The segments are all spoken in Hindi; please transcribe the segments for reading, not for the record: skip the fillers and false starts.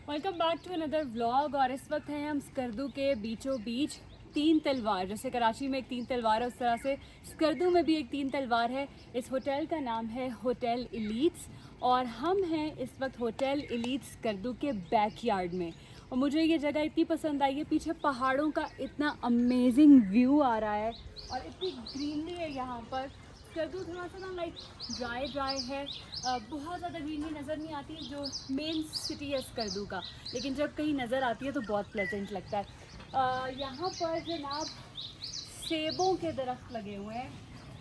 Welcome back to another vlog. और इस वक्त हैं हम स्कर्दू के बीचों बीच। तीन तलवार, जैसे कराची में एक तीन तलवार है उस तरह से स्कर्दू में भी एक तीन तलवार है। इस होटल का नाम है होटल इलीट्स और हम हैं इस वक्त होटल इलीट्स स्कर्दू के बैकयार्ड में। और मुझे ये जगह इतनी पसंद आई है, पीछे पहाड़ों का इतना अमेजिंग व्यू आ रहा है और इतनी ग्रीनरी है यहाँ पर। स्कर्दू थोड़ा सा ना लाइक ड्राई है, बहुत ज़्यादा ग्रीनरी नज़र नहीं आती जो मेन सिटी है स्कर्दू का, लेकिन जब कहीं नज़र आती है तो बहुत प्लेजेंट लगता है। यहाँ पर जनाब सेबों के दरख्त लगे हुए हैं,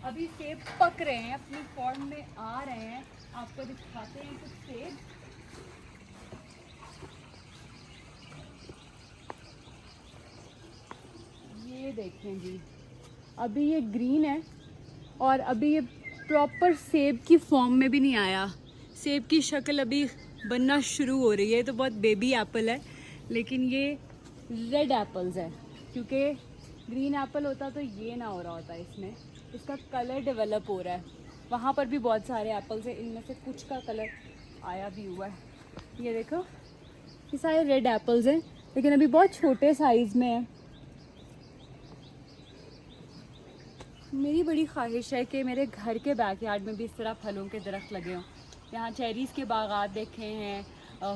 अभी सेब पक रहे हैं, अपनी फॉर्म में आ रहे हैं। आपको दिखाते हैं कुछ सेब। ये देखें जी, अभी ये ग्रीन है और अभी ये प्रॉपर सेब की फॉर्म में भी नहीं आया। सेब की शक्ल अभी बनना शुरू हो रही है, तो बहुत बेबी एप्पल है, लेकिन ये रेड एप्पल्स है। क्योंकि ग्रीन एप्पल होता तो ये ना हो रहा होता, इसमें इसका कलर डेवलप हो रहा है। वहाँ पर भी बहुत सारे एप्पल्स हैं, इनमें से कुछ का कलर आया भी हुआ है। ये देखो, ये सारे रेड एप्पल्स हैं, लेकिन अभी बहुत छोटे साइज़ में है। मेरी बड़ी ख्वाहिश है कि मेरे घर के बैकयार्ड में भी इस तरह फलों के दरख्त लगे हों। यहाँ चेरीज़ के बागात देखे हैं,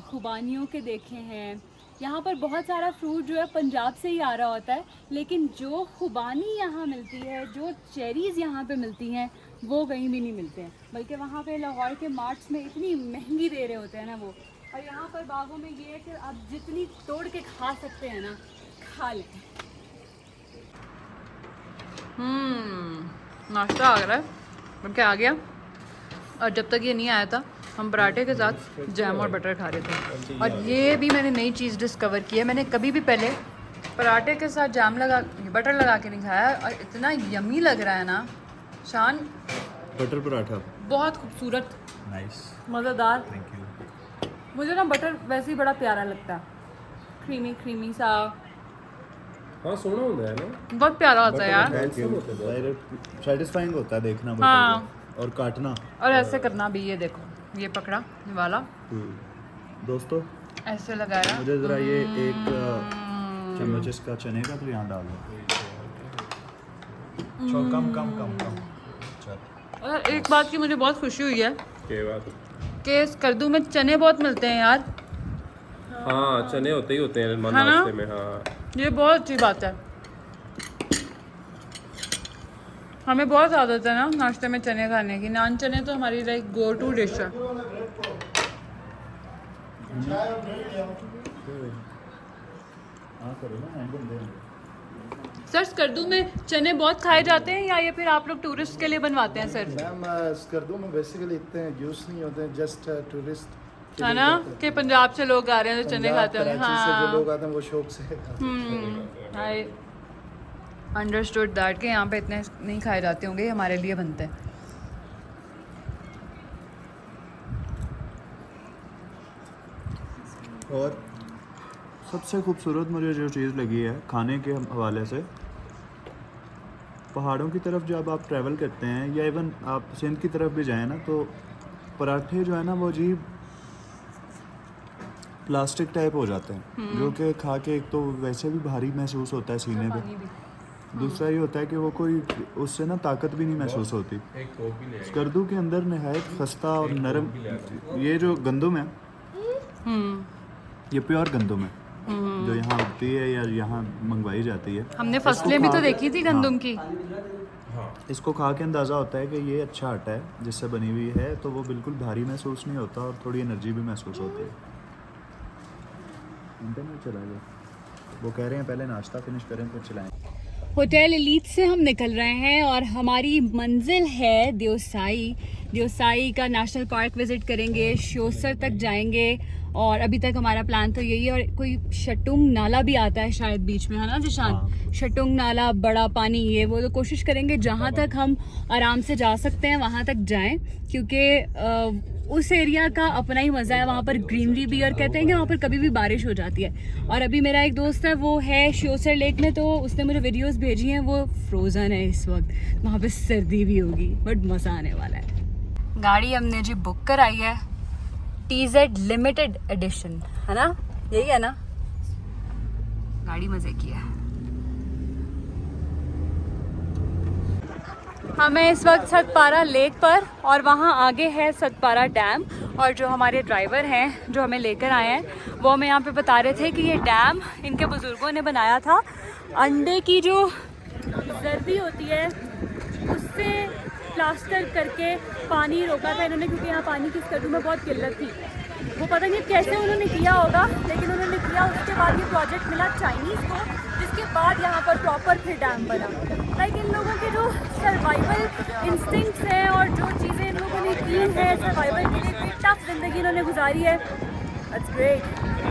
खुबानियों के देखे हैं। यहाँ पर बहुत सारा फ्रूट जो है पंजाब से ही आ रहा होता है, लेकिन जो खुबानी यहाँ मिलती है, जो चेरीज़ यहाँ पे मिलती हैं, वो कहीं भी नहीं मिलते हैं। बल्कि वहाँ पे लाहौर के मार्ट्स में इतनी महंगी दे रहे होते हैं ना वो। और यहाँ पर बागों में ये है कि आप जितनी तोड़ के खा सकते हैं ना, खा लें। नाश्ता आ रहा है, बल्कि आ गया। और जब तक ये नहीं आया था हम पराठे के साथ जैम और बटर खा रहे थे। और ये भी मैंने नई चीज़ डिस्कवर की है, मैंने कभी भी पहले पराठे के साथ जैम लगा बटर लगा के नहीं खाया और इतना यमी लग रहा है ना। शान बटर पराठा बहुत खूबसूरत, नाइस, मज़ेदार। Thank you. मुझे ना बटर वैसे ही बड़ा प्यारा लगता है, क्रीमी क्रीमी सा। हाँ, सोना होता है ना, बहुत प्यारा होता है यार। डायरेक्ट सैटिस्फाइंग होता है देखना बटर हाँ। को और काटना और ऐसे करना भी, ये देखो, ये पकड़ा ये वाला, दोस्तों ऐसे लगाया। मुझे ज़रा ये एक चम्मच इसका चने का तो यहाँ डाल दो। कम कम कम कम। चल, और एक बात की मुझे बहुत खुशी हुई है क्या बात? कि स्कर्दू में चने बहुत मिलते हैं यार। हाँ, चने होते ही होते हैं ना? नाश्ते में। हाँ, ये बहुत अच्छी बात है। हमें बहुत आदत है ना नाश्ते में चने खाने की। नान चने तो हमारी लाइक गो टू डिश है। सर, स्कर्दू में चने बहुत खाए जाते हैं या ये फिर आप लोग टूरिस्ट के लिए बनवाते हैं सर? मैम, स्कर्दू में बेसिकली इतने यूज़ नहीं होते, जस्ट टूरिस्ट है ना, कि पंजाब से लोग आ रहे हैं तो चने खाते होंगे। हाँ, जो लोग हाँ, आते हैं वो शौक से खाते हैं। आई अंडरस्टूड दैट कि यहाँ पे इतने नहीं खाए जाते होंगे, हमारे लिए बनते हैं। और सबसे खूबसूरत मुझे जो चीज़ लगी है खाने के हवाले से, पहाड़ों की तरफ जब आप ट्रैवल करते हैं या इवन आप सिंध की तरफ भी जाएं ना, तो पराठे जो है ना वो अजीब प्लास्टिक टाइप हो जाते हैं, जो कि खा के एक तो वैसे भी भारी महसूस होता है सीने पे, दूसरा ये होता है कि वो कोई उससे ना ताकत भी नहीं महसूस होती। स्कर्दू के अंदर नहायत खस्ता और नरम ये जो गंदम है, ये प्योर गंदम है जो यहाँ उगती है या यहाँ मंगवाई जाती है। हमने फसलें भी तो देखी थी गंदम की। इसको खा के अंदाज़ा होता है कि ये अच्छा आटा है जिससे बनी हुई है, तो वो बिल्कुल भारी महसूस नहीं होता और थोड़ी एनर्जी भी महसूस होती है। इंटरनेट चला गया, वो कह रहे हैं पहले नाश्ता फिनिश करें फिर चलाएं। होटल इलीट से हम निकल रहे हैं और हमारी मंजिल है देओसाई। देओसाई का नेशनल पार्क विज़िट करेंगे, शोसर तक जाएंगे और अभी तक हमारा प्लान तो यही है। और कोई शटुंग नाला भी आता है शायद बीच में, है ना जिशान? शटुंग नाला, बड़ा पानी, ये वो तो कोशिश करेंगे जहाँ तक हम आराम से जा सकते हैं वहाँ तक जाएं, क्योंकि उस एरिया का अपना ही मज़ा है। वहाँ पर ग्रीनरी भी, और कहते हैं कि वहाँ पर कभी भी बारिश हो जाती है। और अभी मेरा एक दोस्त है, वो है श्योसर लेक में, तो उसने मुझे वीडियोस भेजी हैं, वो फ्रोज़न है इस वक्त, वहाँ पे सर्दी भी होगी, बट मज़ा आने वाला है। गाड़ी हमने जी बुक कराई है, TZ लिमिटेड एडिशन, है ना? यही है ना, गाड़ी मजे की है। हमें इस वक्त सतपारा लेक पर और वहाँ आगे है सतपारा डैम, और जो हमारे ड्राइवर हैं जो हमें लेकर आए हैं वो हमें यहाँ पे बता रहे थे कि ये डैम इनके बुज़ुर्गों ने बनाया था। अंडे की जो जर्दी होती है उससे प्लास्टर करके पानी रोका था इन्होंने, क्योंकि यहाँ पानी की स्कर्दू में बहुत किल्लत थी। वो पता नहीं कैसे उन्होंने किया होगा, लेकिन उन्होंने किया। उसके बाद ये प्रोजेक्ट मिला चाइनीज़ को, जिसके बाद यहाँ पर प्रॉपर फिर डैम बना। लाइक इन लोगों के जो सर्वाइवल इंस्टिंक्ट्स हैं और जो चीज़ें इन लोगों ने की हैं सर्वाइवल के लिए, इतनी टफ जिंदगी इन्होंने गुजारी है। That's great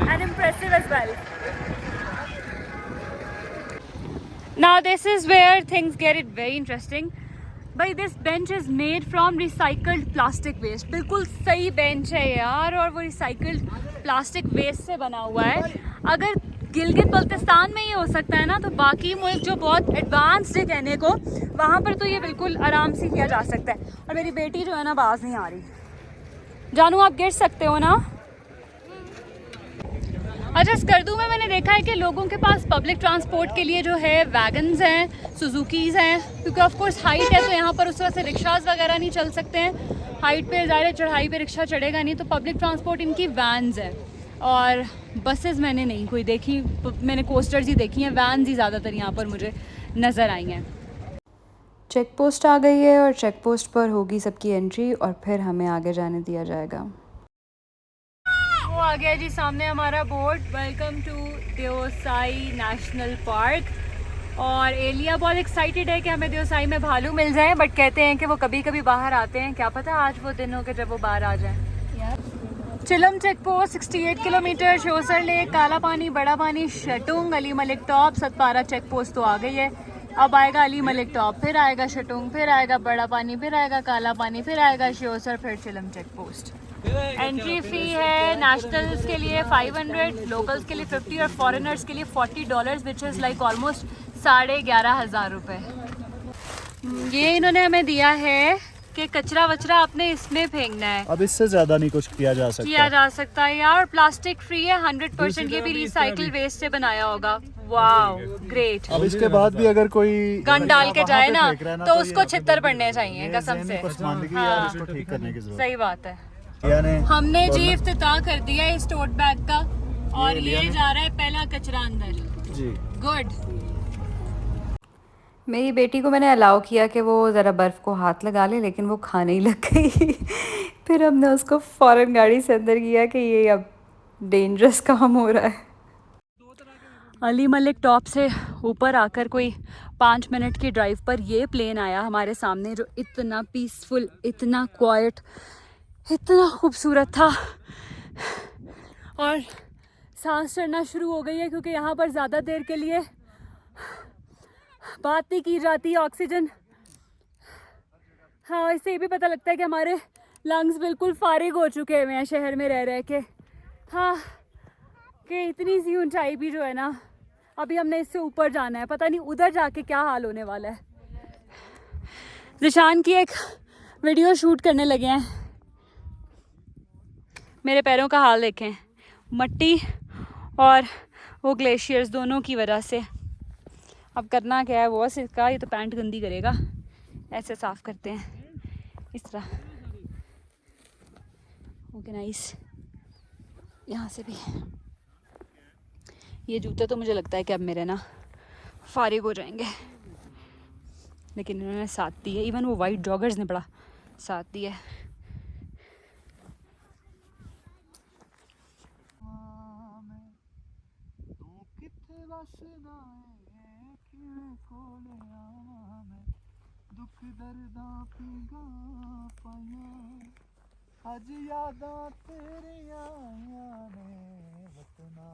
and impressive as well. Now this is where things get it very interesting. भाई this bench is made from recycled plastic waste. बिल्कुल सही बेंच है यार, और वो रिसाइकल्ड प्लास्टिक वेस्ट से बना हुआ है। अगर गिलगित बल्तिस्तान में ये हो सकता है ना, तो बाकी मुल्क जो बहुत एडवांस्ड है कहने को, वहाँ पर तो ये बिल्कुल आराम से किया जा सकता है। और मेरी बेटी जो है ना बाज नहीं आ रही। जानू आप गिर सकते हो ना। अच्छा, स्कर्दू में मैंने देखा है कि लोगों के पास पब्लिक ट्रांसपोर्ट के लिए जो है वैगन्स हैं, सुजुकीज़ हैं, क्योंकि ऑफ कोर्स हाइट है तो यहाँ पर उस तरह से रिक्शाज वगैरह नहीं चल सकते हैं। हाइट पे ज़ाहिर चढ़ाई पे रिक्शा चढ़ेगा नहीं, तो पब्लिक ट्रांसपोर्ट इनकी वैन्स है। और बसेस मैंने नहीं कोई देखी, मैंने कोस्टर्स ही देखी हैं, वैन्स ही ज़्यादातर यहाँ पर मुझे नज़र आई हैं। चेक पोस्ट आ गई है और चेक पोस्ट पर होगी सबकी एंट्री और फिर हमें आगे जाने दिया जाएगा। वो आ गया जी सामने हमारा board, welcome to Deosai national park. और एलिया बहुत एक्साइटेड है कि हमें देओसाई में भालू मिल जाए, बट कहते हैं कि वो कभी कभी बाहर आते हैं। क्या पता आज वो दिन हो के जब वो बाहर आ जाए। Chilam check post 68 kilometre, Sheosar lake, Kala Pani, Bara Pani, Shatung, Ali Malik top, Satpara check post तो आ गई है। अब आएगा अली मलिक टॉप, फिर आएगा शटुंग, फिर आएगा बड़ा पानी, फिर आएगा काला पानी, फिर आएगा शोसर, फिर चिलम चेक पोस्ट। एंट्री फ़ी है नेशनल्स के लिए 500, लोकल्स के लिए 50 और फॉरेनर्स के लिए $40, विच इज़ लाइक ऑलमोस्ट 11,500 रुपये। ये इन्होंने हमें दिया है कि कचरा वचरा आपने इसमें फेंकना है। अब इससे ज़्यादा नहीं कुछ किया जा सकता है यार। प्लास्टिक फ्री है 100%, ये भी रिसाइकिल वेस्ट से बनाया होगा। Wow great. अब इसके बाद भी अगर कोई गन डाल के जाए ना तो उसको छितर पड़ने चाहिए कसम से। हाँ, इसको ठीक करने की जरूरत। सही बात है। हमने जी इफ्तिताह कर दिया है इस टोट बैग का, और ये जा रहा है पहला कचरा अंदर जी। गुड। मेरी बेटी को मैंने अलाउ किया कि वो ज़रा बर्फ़ को हाथ लगा ले, लेकिन वो खाने ही लग गई। फिर हमने उसको फ़ौरन गाड़ी से अंदर किया कि ये अब डेंजरस काम हो रहा है। अली मलिक टॉप से ऊपर आकर कोई 5 मिनट की ड्राइव पर ये प्लेन आया हमारे सामने, जो इतना पीसफुल, इतना क्वाइट, इतना खूबसूरत था। और सांस चढ़ना शुरू हो गई है, क्योंकि यहाँ पर ज़्यादा देर के लिए बात नहीं की जाती ऑक्सीजन। हाँ, इससे ये भी पता लगता है कि हमारे लंग्स बिल्कुल फारिग हो चुके हुए हैं शहर में रह रह के। हाँ, कि इतनी सी ऊंचाई भी जो है ना, अभी हमने इससे ऊपर जाना है, पता नहीं उधर जाके क्या हाल होने वाला है। निशान की एक वीडियो शूट करने लगे हैं। मेरे पैरों का हाल देखें, मट्टी और वो ग्लेशियर्स दोनों की वजह से। अब करना क्या है बॉस इसका, ये तो पैंट गंदी करेगा। ऐसे साफ करते हैं इस तरह। Okay nice. यहाँ से भी ये जूते तो मुझे लगता है कि अब मेरे ना फारिग हो जाएंगे, लेकिन इन्होंने साथ दी है। इवन वो वाइट जॉगर्स ने बड़ा साथ दिया है। आज यादां तेरियां ने वतना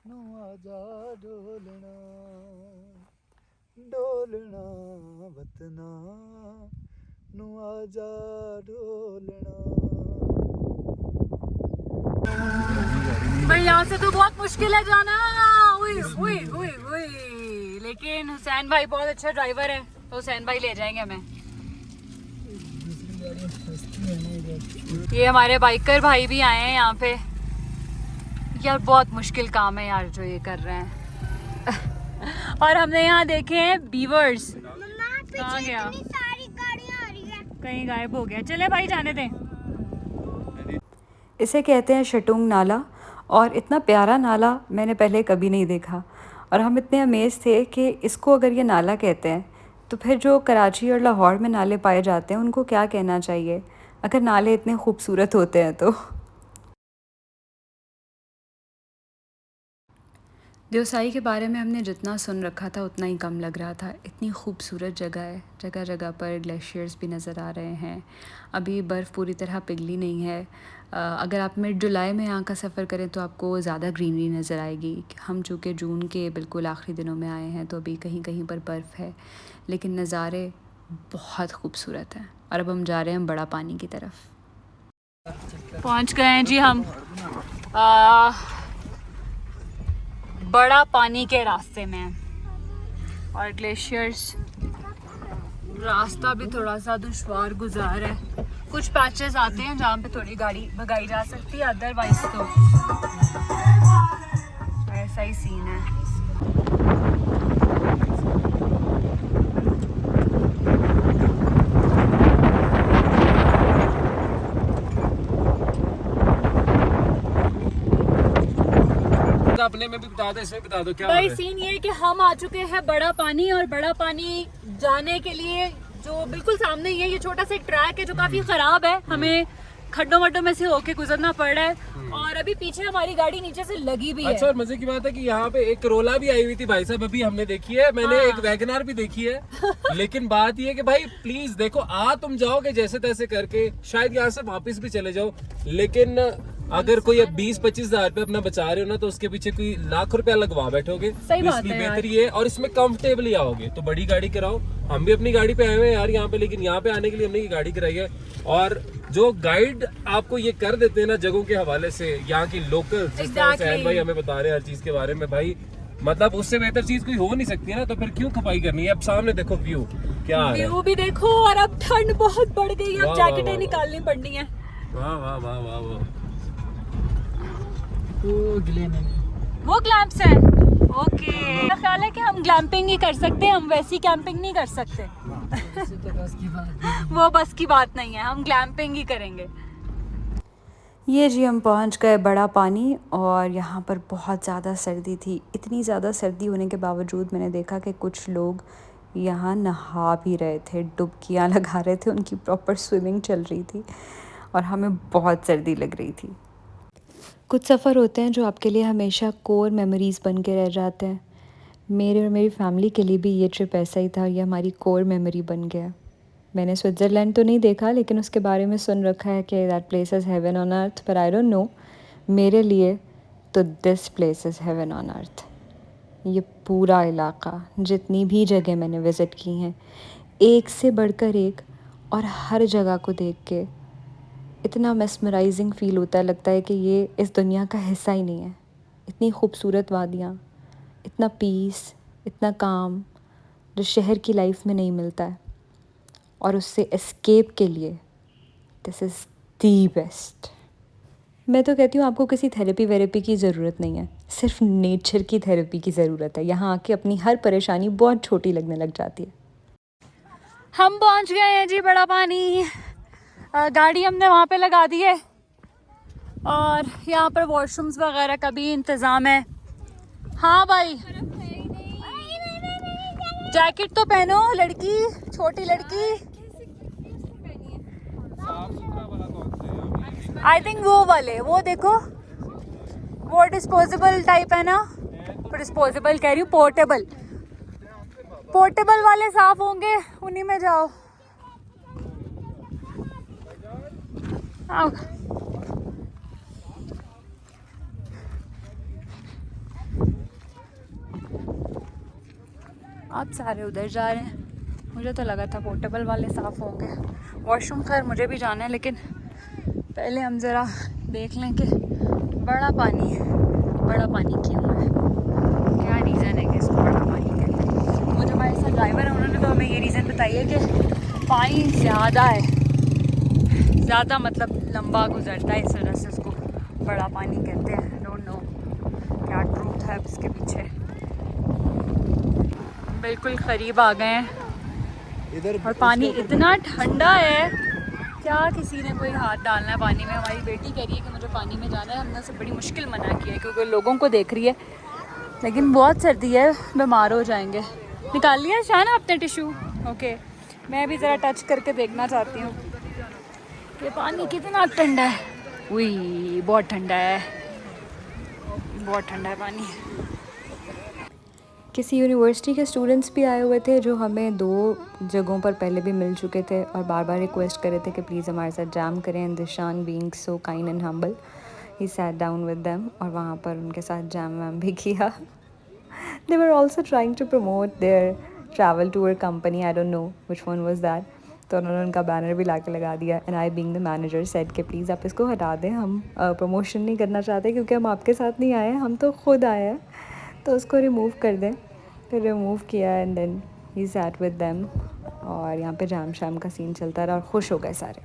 नू आजा डोलना डोलना वतना नू आजा डोलना। भाई यहाँ से तो बहुत मुश्किल है जाना। उई उई उई उई, लेकिन हुसैन भाई बहुत अच्छा ड्राइवर है, तो हुसैन भाई ले जाएंगे हमें। ये हमारे बाइकर भाई भी आए हैं यहाँ पे। यार बहुत मुश्किल काम है यार जो ये कर रहे हैं। और हमने यहाँ देखे हैं बीवर्स। कहाँ गया? कहीं गायब हो गया। चले भाई जाने दें। इसे कहते हैं शटुंग नाला, और इतना प्यारा नाला मैंने पहले कभी नहीं देखा। और हम इतने अमेज़ थे कि इसको अगर ये नाला कहते हैं तो फिर जो कराची और लाहौर में नाले पाए जाते हैं उनको क्या कहना चाहिए, अगर नाले इतने खूबसूरत होते हैं तो। देओसाई के बारे में हमने जितना सुन रखा था उतना ही कम लग रहा था। इतनी खूबसूरत जगह है, जगह जगह पर ग्लेशियर्स भी नज़र आ रहे हैं। अभी बर्फ़ पूरी तरह पिघली नहीं है। अगर आप मिड जुलाई में यहाँ का सफ़र करें तो आपको ज़्यादा ग्रीनरी नज़र आएगी। हम चूँकि जून के बिल्कुल आखिरी दिनों में आए हैं तो अभी कहीं कहीं पर बर्फ़ है, लेकिन नज़ारे बहुत खूबसूरत हैं। और अब हम जा रहे हैं बड़ा पानी की तरफ। पहुँच गए हैं जी हम बड़ा पानी के रास्ते में। और ग्लेशियर्स, रास्ता भी थोड़ा सा दुश्वार गुजार है। कुछ पैचेस आते हैं जहाँ पे थोड़ी गाड़ी भगाई जा सकती है, अदरवाइज तो ऐसा ही सीन है। अपने में भी बता दो, इसमें बता दो क्या भाई सीन ये है कि हम आ चुके हैं बड़ा पानी, और बड़ा पानी जाने के लिए जो बिल्कुल सामने ही है, ये छोटा सा ट्रैक है जो काफी खराब है। हमें खड्डों वड्डों में से होके गुजरना पड़ रहा है, और अभी पीछे हमारी गाड़ी नीचे से लगी भी है। अच्छा, और मजे की बात है कि यहाँ पे एक करोला भी आई हुई थी भाई साहब, अभी हमने देखी है। मैंने एक वैगनार भी देखी है। लेकिन बात ये है कि भाई प्लीज देखो, तुम जाओगे जैसे तैसे करके, शायद यहाँ से वापस भी चले जाओ, लेकिन अगर कोई 20-25 हजार रुपए अपना बचा रहे हो ना, तो उसके पीछे कोई लाख रुपया लगवा बैठोगे। सही बात है यार। बेहतरी है, और इसमें कंफर्टेबली आओगे तो बड़ी गाड़ी कराओ। हम भी अपनी गाड़ी पे आए हुए हैं यार यहाँ पे, लेकिन यहाँ पे आने के लिए हमने ये गाड़ी कराई है। और जो गाइड आपको ये कर देते हैं ना जगहों के हवाले से, यहाँ की लोकल, जिस तरह से भाई हमें बता रहे हैं हर चीज के बारे में, भाई मतलब उससे बेहतर चीज कोई हो नहीं सकती है ना, तो फिर क्यों खपाई करनी है। अब सामने देखो व्यू क्या है, व्यू भी देखो, और अब ठंड बहुत बढ़ गई है, अब जैकेटें निकालनी पड़नी है। वाह वाह वाह वाह वाह। वो ग्लैम्प्स हैं। ओके, मेरा ख्याल है कि हम ग्लैम्पिंग ही कर सकते हैं, हम वैसी कैंपिंग नहीं कर सकते। वो बस की बात नहीं है, हम ग्लैम्पिंग ही करेंगे। ये जी हम पहुंच गए बड़ा पानी, और यहाँ पर बहुत ज़्यादा सर्दी थी। इतनी ज़्यादा सर्दी होने के बावजूद मैंने देखा कि कुछ लोग यहाँ नहा भी रहे थे, डुबकियाँ लगा रहे थे, उनकी प्रॉपर स्विमिंग चल रही थी, और हमें बहुत सर्दी लग रही थी। कुछ सफ़र होते हैं जो आपके लिए हमेशा कोर मेमोरीज़ बन के रह जाते हैं। मेरे और मेरी फैमिली के लिए भी ये ट्रिप ऐसा ही था, ये हमारी कोर मेमोरी बन गया। मैंने स्विट्ज़रलैंड तो नहीं देखा, लेकिन उसके बारे में सुन रखा है कि that place is heaven on earth, पर आई डोंट नो, मेरे लिए तो this place is heaven on earth. ये पूरा इलाका, जितनी भी जगह मैंने विज़िट की हैं, एक से बढ़कर एक, और हर जगह को देख के इतना मेस्मराइजिंग फ़ील होता है, लगता है कि ये इस दुनिया का हिस्सा ही नहीं है। इतनी खूबसूरत वादियाँ, इतना पीस, इतना काम, जो शहर की लाइफ में नहीं मिलता है, और उससे एस्केप के लिए दिस इज़ दी बेस्ट। मैं तो कहती हूँ आपको किसी थेरेपी वेरेपी की ज़रूरत नहीं है, सिर्फ नेचर की थेरेपी की ज़रूरत है। यहाँ आके अपनी हर परेशानी बहुत छोटी लगने लग जाती है। हम पहुँच गए हैं जी बड़ा पानी। गाड़ी हमने वहाँ पे लगा दी है, और यहाँ पर वॉशरूम्स वगैरह का भी इंतज़ाम है। हाँ भाई, जैकेट तो पहनो लड़की, छोटी लड़की। आई थिंक वो वाले, वो देखो, वो डिस्पोजेबल टाइप है ना, डिस्पोजेबल कह रही हूँ, पोर्टेबल। पोर्टेबल वाले साफ होंगे, उन्हीं में जाओ। आओ। आप सारे उधर जा रहे हैं, मुझे तो लगा था पोर्टेबल वाले साफ़ होंगे। वॉशरूम खैर मुझे भी जाना है, लेकिन पहले हम ज़रा देख लें कि बड़ा पानी क्यों है, क्या रीज़न है कि इसको बड़ा पानी कहते हैं। वो जो हमारे साथ ड्राइवर है उन्होंने तो हमें ये रीज़न बताई है कि पानी ज़्यादा है, ज़्यादा मतलब लंबा गुजरता है, इस वजह से उसको बड़ा पानी कहते हैं। Don't know. बिल्कुल करीब आ गए हैं और पानी इतना ठंडा है, क्या किसी ने कोई हाथ डालना है पानी में। हमारी बेटी कह रही है कि मुझे पानी में जाना है, हमने उसे बड़ी मुश्किल मना किया है क्योंकि लोगों को देख रही है, लेकिन बहुत सर्दी है, बीमार हो जाएंगे। निकाल लिया शान आपने टिशू? ओके, मैं भी ज़रा टच करके देखना चाहती हूँ कि पानी कितना ठंडा है। उई, बहुत ठंडा है, बहुत ठंडा है पानी। किसी यूनिवर्सिटी के स्टूडेंट्स भी आए हुए थे जो हमें 2 जगहों पर पहले भी मिल चुके थे और बार बार रिक्वेस्ट कर रहे थे कि प्लीज़ हमारे साथ जैम करें। And Dishan being so kind and humble, he sat down with them और वहाँ पर उनके साथ जैम वैम भी किया। They were also trying to promote their travel tour company, I don't know which one was that. तो उन्होंने उनका बैनर भी ला के लगा दिया। And I being the manager said कि प्लीज़ आप इसको हटा दें, हम प्रमोशन नहीं करना चाहते क्योंकि हम आपके साथ नहीं आए हैं, हम तो खुद आए हैं, तो उसको रिमूव कर दें। फिर रिमूव किया and then he sat with them और यहाँ पे जाम शाम का सीन चलता रहा और खुश हो गए सारे।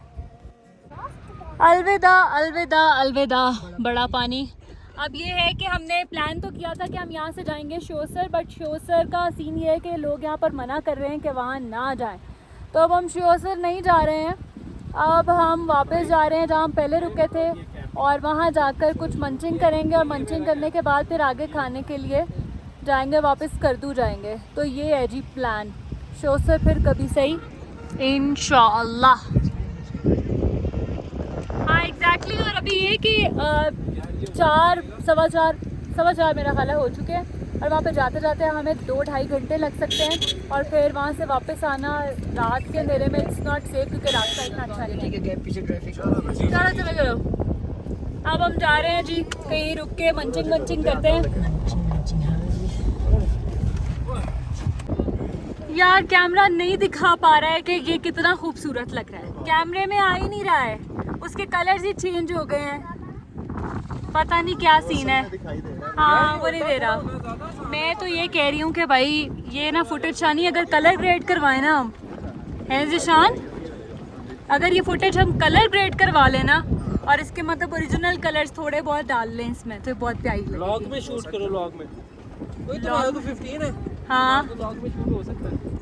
अलविदा अलविदा अलविदा बड़ा पानी। अब ये है कि हमने प्लान तो किया था कि हम यहाँ से जाएंगे शोसर, बट शोसर का सीन ये है कि लोग यहाँ पर मना कर रहे हैं कि वहाँ ना जाएं, तो अब हम शोसर नहीं जा रहे हैं। अब हम वापस जा रहे हैं जहाँ हम पहले रुके थे और वहाँ जाकर कुछ मंचिंग करेंगे और मंचिंग करने के बाद फिर आगे खाने के लिए जाएंगे, वापस करदू जाएंगे। तो ये है जी प्लान, शोसर फिर कभी सही इंशाअल्लाह। हाँ एग्जैक्टली। और अभी ये कि 4 सवा 4 मेरा ख्याल हो चुके हैं और वहाँ पे जाते जाते हमें 2-2.5 घंटे लग सकते हैं और फिर वहाँ से वापस आना रात के अंधेरे में इट्स नॉट सेफ क्योंकि रास्ता इतना अच्छा नहीं है। चलो अब हम जा रहे हैं जी, कहीं रुक के मंचिंग करते हैं। यार कैमरा नहीं दिखा पा रहा है कि ये कितना खूबसूरत लग रहा है, कैमरे में आ ही नहीं रहा है, उसके कलर्स ही चेंज हो गए हैं, पता नहीं क्या सीन है। हाँ वो नहीं दे रहा। मैं तो ये कह रही हूँ कि भाई ये ना फुटेज शानी अगर कलर ग्रेड करवाए ना हम, है जिशान, अगर ये फुटेज हम कलर ग्रेड करवा लेना और इसके मतलब ओरिजिनल कलर्स थोड़े बहुत डाल लें इसमें तो बहुत प्यारी लगेगी। व्लॉग में शूट करो, व्लॉग में कोई तो 15 है। हाँ तो व्लॉग में शूट हो सकता है।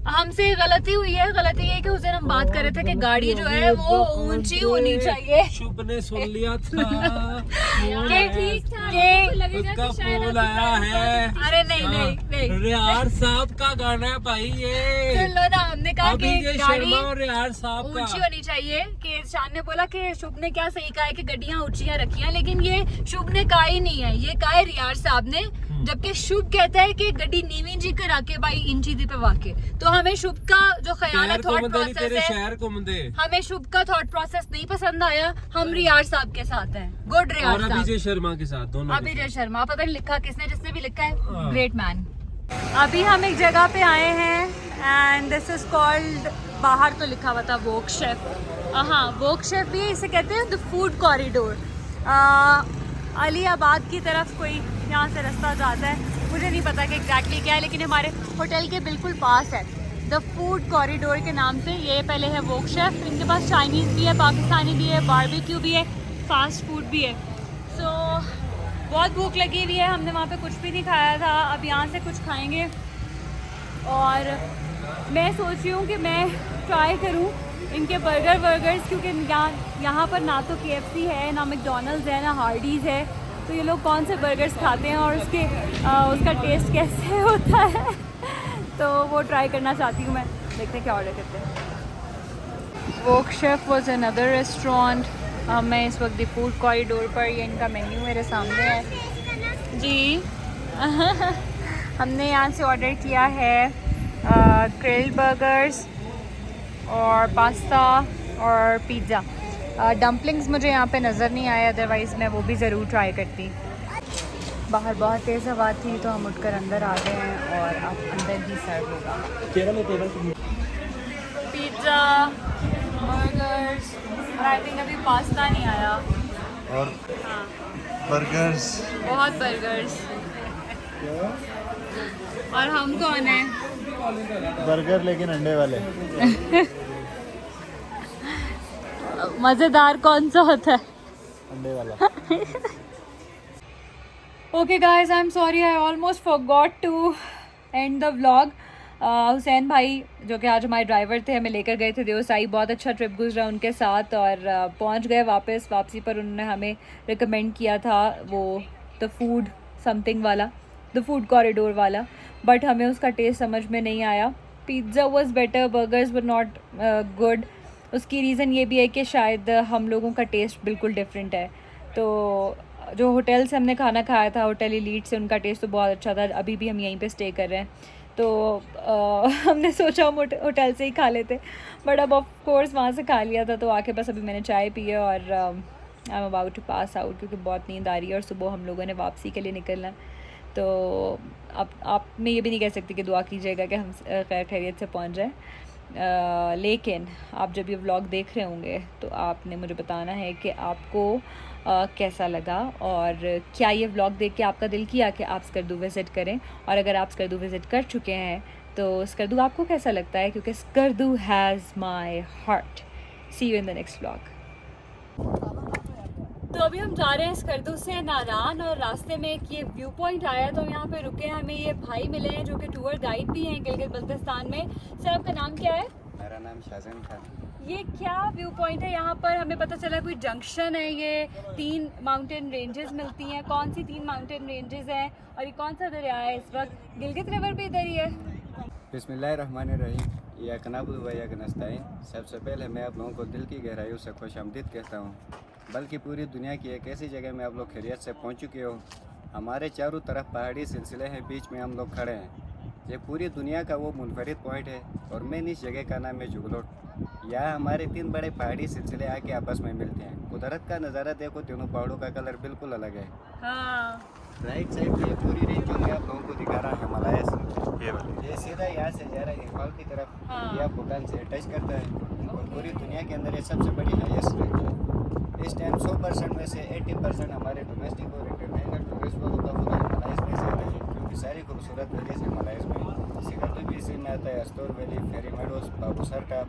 हमसे गलती हुई है, गलती ये कि उस दिन हम बात कर रहे थे कि गाड़ी जो है वो ऊंची होनी चाहिए। शुभ ने सुन लिया था ये ठीक था, ये उसका फोन आया है। अरे नहीं रियार साहब का गाना है भाई ये। सुन लो ना, हमने कहा अभी कि ये गाड़ी शर्मा और रियार साहब का ऊंची होनी चाहिए। कि शान ने बोला कि शुभ ने क्या सही कहा है कि गड्डियां ऊंचियां रखी हैं, लेकिन ये शुभ ने कहा ही नहीं है, ये कहा है रियार साहब ने, जबकि शुभ कहता है कि गड्डी नीवी जी करा के भाई इंची दी पे वाके। तो हमें शुभ का जो ख्याल है, थॉट प्रोसेस है, शहर को मंदे, हमें शुभ का थॉट प्रोसेस नहीं पसंद आया। हम रियार साहब के साथ हैं, गुड रियार और साहब। अभिजय शर्मा के साथ दोनों। अभिजय शर्मा, पता नहीं लिखा किसने, जिसने भी लिखा है ग्रेट मैन। अभी हम एक जगह पे आए हैं एंड दिस इज कॉल्ड, बाहर तो लिखा हुआ था वोक शेफ। हाँ वोक शेफ भी इसे कहते हैं, द फूड कॉरिडोर। अलीआबाद की तरफ कोई यहाँ से रास्ता जाता है, मुझे नहीं पता कि एग्जैक्टली क्या है, लेकिन हमारे होटल के बिल्कुल पास है, द फूड कॉरिडोर के नाम से। ये पहले है वोक शेफ, इनके पास चाइनीज़ भी है, पाकिस्तानी भी है, बारबेक्यू भी है, फास्ट फूड भी है। सो बहुत भूख लगी हुई है, हमने वहाँ पे कुछ भी नहीं खाया था, अब यहाँ से कुछ खाएंगे। और मैं सोच रही हूँ कि मैं ट्राई करूँ इनके वर्गर्स, क्योंकि यहाँ पर ना तो KFC है, ना मैकडॉनल्ड्स है, ना हार्डीज़ है, तो ये लोग कौन से बर्गर्स खाते हैं और उसका टेस्ट कैसे होता है तो वो ट्राई करना चाहती हूँ मैं। देखते हैं क्या ऑर्डर करते हैं। वोक शेफ वॉज अनदर रेस्टोरेंट। मैं इस वक्त द फूड कॉरिडोर पर, ये इनका मेन्यू मेरे सामने है जी। हमने यहाँ से ऑर्डर किया है ग्रिल्ड बर्गर्स और पास्ता और पिज़्ज़ा। डम्पलिंग्स मुझे यहाँ पे नज़र नहीं आया, अदरवाइज़ मैं वो भी ज़रूर ट्राई करती। बाहर बहुत तेज़ हवा थी तो हम उठकर अंदर आ गए हैं और अब अंदर ही सर्व होगा। पिज़्ज़ा, बर्गर्स, और आई थिंक अभी पास्ता नहीं आया। और हाँ बर्गर्स, बहुत बर्गर्स। और हम कौन है? बर्गर लेकिन अंडे वाले। मज़ेदार कौन सा होता है? अंडे वाला। Okay guys, I'm sorry, I almost forgot to end the vlog. Hussain भाई जो कि आज हमारे ड्राइवर थे, हमें लेकर गए थे देओसाई। बहुत अच्छा ट्रिप गुजरा उनके साथ और पहुंच गए वापसी पर उन्होंने हमें रिकमेंड किया था वो द फूड समथिंग वाला, द फूड कॉरिडोर वाला, बट हमें उसका टेस्ट समझ में नहीं आया। Pizza was better, burgers were not good. उसकी रीज़न ये भी है कि शायद हम लोगों का टेस्ट बिल्कुल डिफरेंट है। तो जो होटल से हमने खाना खाया था, होटल एलीट से, उनका टेस्ट तो बहुत अच्छा था। अभी भी हम यहीं पे स्टे कर रहे हैं, तो हमने सोचा हम होटल से ही खा लेते, बट अब ऑफ कोर्स वहाँ से खा लिया था। तो आके बस अभी मैंने चाय पी है और I am about to pass out, क्योंकि बहुत नींद आ रही है और सुबह हम लोगों ने वापसी के लिए निकलना है। तो अब आप मैं ये भी नहीं कह सकती कि दुआ कीजिएगा कि हम खैर खैरियत से पहुँच जाएँ। लेकिन आप जब ये व्लॉग देख रहे होंगे तो आपने मुझे बताना है कि आपको कैसा लगा, और क्या ये व्लॉग देख के आपका दिल किया कि आप स्कर्दू विज़िट करें। और अगर आप स्कर्दू विज़िट कर चुके हैं तो स्कर्दू आपको कैसा लगता है, क्योंकि Skardu has my heart. See you in the next vlog. तो अभी हम जा रहे हैं स्कर्दू से नारान, और रास्ते में एक ये व्यू पॉइंट आया तो यहाँ पे रुके हैं। हमें ये भाई मिले हैं जो कि टूर गाइड भी हैं गिलगित बल्तिस्तान में। सर आपका नाम क्या है? मेरा नाम शाहजहान खान। ये क्या व्यू पॉइंट है यहाँ पर? हमें पता चला कोई जंक्शन है, ये 3 माउंटेन रेंजेस मिलती हैं। कौन सी 3 माउंटेन रेंजेस हैं और ये कौन सा दरिया है इस वक्त? गिलगित रिवर भी इधर ही है। बिस्मिल्लाहिर्रहमानिर्रहीम, या कनाबुल व या कनस्ताइन। सबसे पहले मैं आप लोगों को दिल की गहराइयों से खुशामदीद कहता हूँ, बल्कि पूरी दुनिया की एक ऐसी जगह में आप लोग खैरियत से पहुँच चुके हो। हमारे चारों तरफ पहाड़ी सिलसिले हैं, बीच में हम लोग खड़े हैं। ये पूरी दुनिया का वो मुनफरिद पॉइंट है और मेन इस जगह का नाम है जुगलोट। यहाँ हमारे 3 बड़े पहाड़ी सिलसिले आके आपस में मिलते हैं। कुदरत का नज़ारा देखो, तीनों पहाड़ों का कलर बिल्कुल अलग है। हाँ। राइट साइड पे ये पूरी रेंज जो मैं आप लोगों को दिखा रहा हूँ हिमालयस, ये सीधा यहाँ से जा रहा है नेपाल की तरफ, इंडिया भूटान से टच करता है और पूरी दुनिया के अंदर ये सबसे बड़ी हाईएस्ट रेंज है। इस टाइम 100% में से 80% हमारे डोमेस्टिक और इंटरनेशनल टूरिस्ट लोगों का खुदा हिमालयस में से आता है, क्योंकि सारी खूबसूरत वैलीज हिमालयस में। सिकंदर भी इसी में आता है, अस्तोर वैली, फेरी मेडोज, बाबूसर टॉप,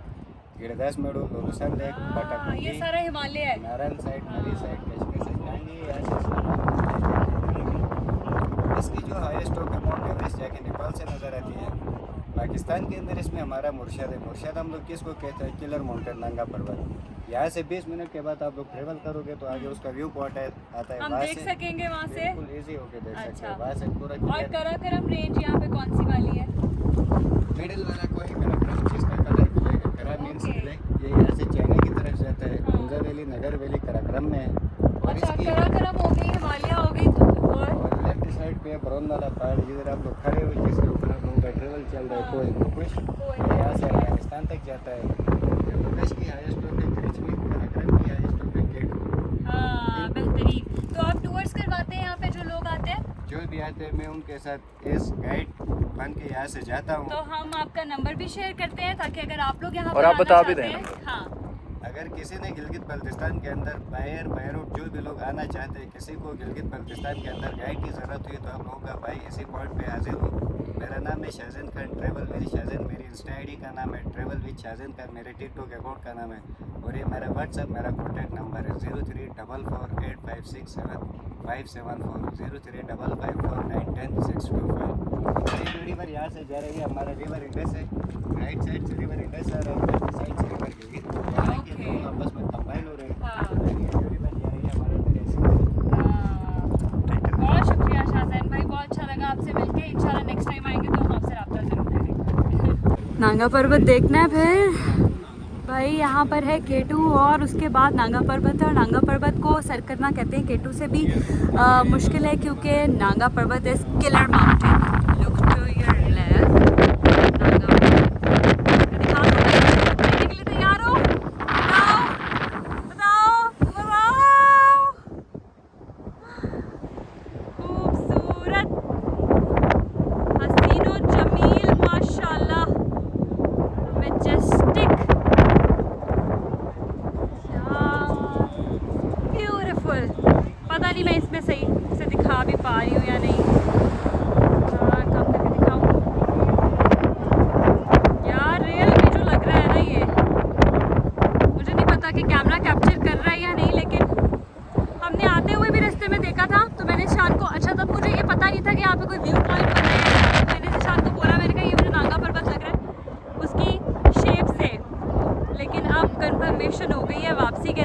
गिरदास मेडो, लोलसर लेक, बाटा, ये सारा हिमालय है। नारायण साइड, मरी साइड, कश्मीर से जाएंगे यहाँ से। इसकी जो हाईएस्ट टॉप है माउंट एवरेस्ट जाके नेपाल से नज़र आती है। पाकिस्तान के अंदर इसमें हमारा मुर्शद है। मुर्शद हम लोग किसको कहते हैं? किलर माउंटेन, नंगा पर्वत। यहाँ से 20 मिनट के बाद आप लोग ट्रेवल करोगे तो आगे उसका व्यू पॉइंट आता है, हम देख सकेंगे वहाँ से, बिल्कुल इजी होके देख सकते अच्छा। हैं वहाँ से पूरा। और कराकरम रेंज यहाँ पे कौन सी वाली है? मिडिल वाला कोई कलर जिसका कलर मिलेगा, करा मीन्स ब्लैक, ये यहाँ से चाइना की तरफ जाता है। कुंजा वैली, नगर वैली कराक्रम में है। और अच्छा, इसकी कराकरम हो गई, हिमालय हो गई, और लेफ्ट साइड पे ब्राउन वाला पहाड़, जिधर आप लोग खड़े हुए, जिसके ऊपर आप लोगों का ट्रेवल चल रहा है, कोई कुछ यहाँ से अफगानिस्तान तक जाता है। प्रदेश की हाईएस्ट टॉप है क्रिचमी, कराक्रम की हाईएस्ट टॉप है केटू। हाँ, बेहतरीन। तो आप टूर्स करवाते हैं यहाँ पे जो लोग आते हैं? जो भी आते हैं मैं उनके साथ एस गाइड बन के यहाँ से जाता हूँ। तो हम आपका नंबर भी शेयर करते हैं ताकि अगर आप लोग यहाँ और पर आप आना बता भी चाहते दें। हैं। हाँ, अगर किसी ने गिलगित बल्तिस्तान के अंदर बैरूट जो भी लोग आना चाहते हैं, किसी को गिलगित बल्तिस्तान के अंदर गाइड की ज़रूरत हुई तो आप लोगों का भाई इसी पॉइंट पे हाजिर हो। मेरा नाम है शाहजहान खान, ट्रैवल विद शाहजहान। मेरी इंस्टा आईडी का नाम है ट्रैवल विद शाहजहान खान, मेरे टिकटॉक अकाउंट का नाम है, और ये मेरा व्हाट्सअप, मेरा कॉन्टैक्ट नंबर है 0344856754 03554910 रिवर यहाँ से जा रही है। हमारा रिवर इंडस है, राइट साइड से रिवर इंडस आ रहा है, लेफ्ट साइड से रिवर गिलगित। यहाँ के लोग आपस में कंबाइन हो रहे हैं। हाँ। रिवर जा रही है हमारे इधर। बहुत शुक्रिया शाहजहान भाई, बहुत अच्छा लगा आपसे मिलके। इंशाल्लाह नेक्स्ट टाइम आएंगे तो हम आपसे रब्ता जरूर करेंगे। नांगा पर्वत देखना है फिर भाई। यहाँ पर है केटू और उसके बाद नांगा पर्वत है, और नांगा पर्वत को सर करना कहते हैं। केटू से भी मुश्किल है क्योंकि Nanga Parbat is killer mountain. Look to your left, Nanga दिखा दो भाई, बैठने के लिए तैयार हो? बताओ बताओ। खूबसूरत, हसीनो जमील, माशाल्लाह, मैजेस्टिक, ब्यूटीफुल। पता नहीं मैं इसमें सही से दिखा भी पा रही हूँ या नहीं। प्रिपरेशन हो गई है वापसी के